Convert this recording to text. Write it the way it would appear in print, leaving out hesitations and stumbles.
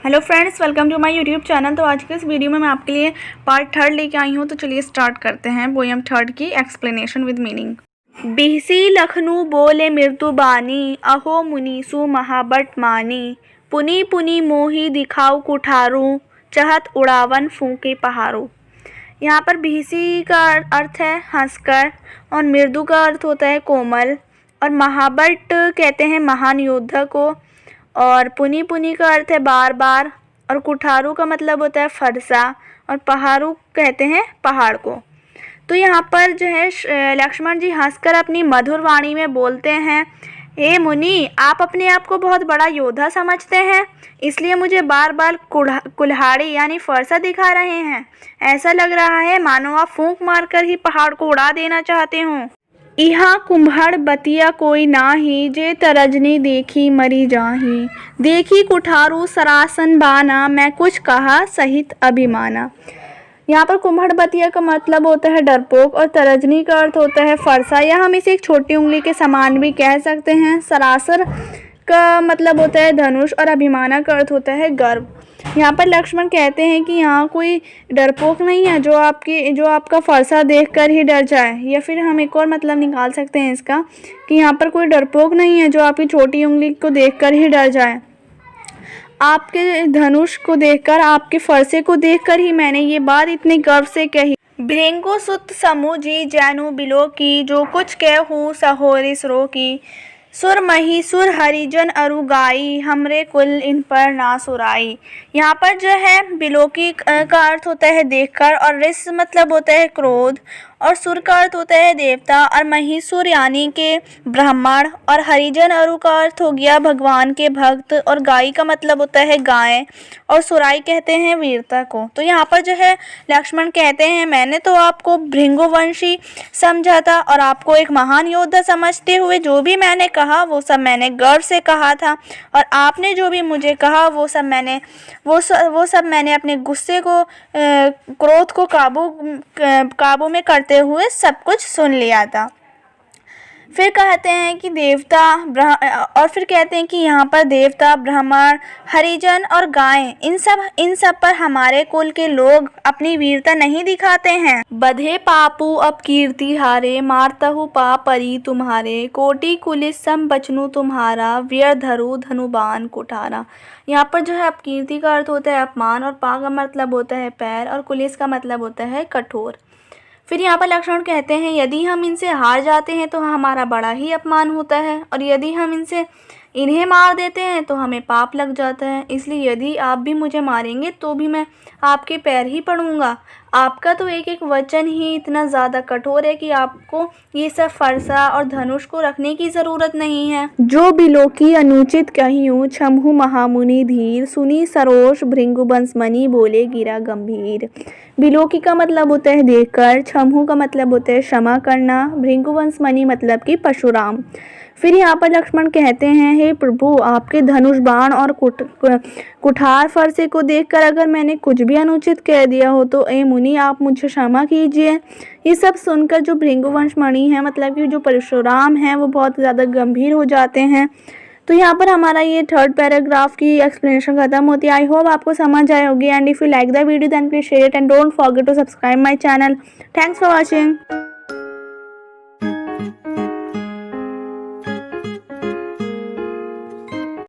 Hello friends, welcome to my YouTube channel. तो आज के इस वीडियो में मैं आपके लिए पार्ट 3 लेके आई हूँ। तो चलिए स्टार्ट करते हैं पोएम 3 की एक्सप्लेनेशन विद मीनिंग। बिहसी लखनऊ बोले मृदु बानी, अहो मुनीसु महाबट मानी। पुनी पुनी मोही दिखाऊ कुठारू, चहत उड़ावन फूके पहाड़ू। यहाँ पर बिहसी का अर्थ है हंसकर, और मृदु का अर्थ होता है कोमल, और महाबट कहते हैं महान योद्धा को, और पुनी पुनी का अर्थ है बार बार, और कुठारू का मतलब होता है फरसा, और पहाड़ू कहते हैं पहाड़ को। तो यहाँ पर जो है लक्ष्मण जी हंसकर अपनी मधुर वाणी में बोलते हैं, हे मुनि, आप अपने आप को बहुत बड़ा योद्धा समझते हैं, इसलिए मुझे बार बार कुल्हाड़ी यानी फरसा दिखा रहे हैं। ऐसा लग रहा है मानो आप फूंक मारकर ही पहाड़ को उड़ा देना चाहते हों। इहाँ कुम्हड़ बतिया कोई नाही, जे तरजनी देखी मरी जाही। देखी कुठारू सरासन बाना, मैं कुछ कहा सहित अभिमाना। यहाँ पर कुम्हड़ बतिया का मतलब होता है डरपोक, और तरजनी का अर्थ होता है फरसा, या हम इसे एक छोटी उंगली के समान भी कह सकते हैं। सरासर का मतलब होता है धनुष, और अभिमाना का अर्थ होता है गर्व। यहाँ पर लक्ष्मण कहते हैं कि यहाँ कोई डरपोक नहीं है जो आपका फरसा देखकर ही डर जाए, या फिर हम एक और मतलब निकाल सकते हैं इसका कि यहाँ पर कोई डरपोक नहीं है जो आपकी छोटी उंगली को देखकर ही डर जाए। आपके धनुष को देखकर, आपके फरसे को देखकर ही मैंने ये बात इतने गर्व से कही। भृंगु सुत समूह जी जैनु बिलो की, जो कुछ कहूँ सहोरिस रो की। सुर मही सुर हरिजन अरु गाई, हमरे कुल इन पर ना सुराई। यहाँ पर जो है बिलोकी का अर्थ होता है देखकर, और रिस मतलब होता है क्रोध, और सुर का अर्थ होता है देवता, और महिसुर यानी के ब्राह्मण, और हरिजन अरु का अर्थ हो गया भगवान के भक्त, और गाय का मतलब होता है गाय, और सुराई कहते हैं वीरता को। तो यहाँ पर जो है लक्ष्मण कहते हैं, मैंने तो आपको भृंगुवंशी समझा था, और आपको एक महान योद्धा समझते हुए जो भी मैंने कहा वो सब मैंने गर्व से कहा था, और आपने जो भी मुझे कहा वो सब मैंने अपने गुस्से को क्रोध को काबू में करते हुए सब कुछ सुन लिया था। फिर कहते हैं कि फिर कहते हैं कि यहाँ पर देवता, ब्राह्मण, हरिजन और गाय, इन सब पर हमारे कुल के लोग अपनी वीरता नहीं दिखाते हैं। बधे पापू अब कीर्ति हारे, मारतहु पाप परी तुम्हारे। कोटि कुलिस सम बचनु तुम्हारा, व्यर धरु धनुबान कुठारा। यहाँ पर जो है अपकीर्ति का अर्थ होता है अपमान, और पा का मतलब होता है पैर, और कुलिस का मतलब होता है कठोर। फिर यहाँ पर लक्ष्मण कहते हैं, यदि हम इनसे हार जाते हैं तो हमारा बड़ा ही अपमान होता है, और यदि हम इन्हें मार देते हैं तो हमें पाप लग जाता है। इसलिए यदि आप भी मुझे मारेंगे तो भी मैं आपके पैर ही पड़ूंगा। आपका तो एक एक वचन ही इतना ज़्यादा कठोर है कि आपको ये सब फरसा और धनुष को रखने की ज़रूरत नहीं है। जो बिलोकी अनुचित कहियूँ, छमहु महामुनि धीर। सुनी सरोष भृंगुवंश मणि, बोले गिरा गंभीर। बिलोकी का मतलब होता है देखकर, छमहु का मतलब होता है क्षमा करना, भृंगुवंश मणि मतलब कि परशुराम। फिर यहाँ पर लक्ष्मण कहते हैं, हे प्रभु, आपके धनुष बाण और कुठार फरसे को देखकर अगर मैंने कुछ भी अनुचित कह दिया हो तो ए मुनि, आप मुझे क्षमा कीजिए। ये सब सुनकर जो भृंगुवंश मणि है, मतलब कि जो परशुराम हैं, वो बहुत ज़्यादा गंभीर हो जाते हैं। तो यहाँ पर हमारा ये 3rd पैराग्राफ की एक्सप्लेनेशन खत्म होती है। आई होप आपको समझ आए होगी, and if you like the video then please share it and don't forget to subscribe my channel. Thanks for watching.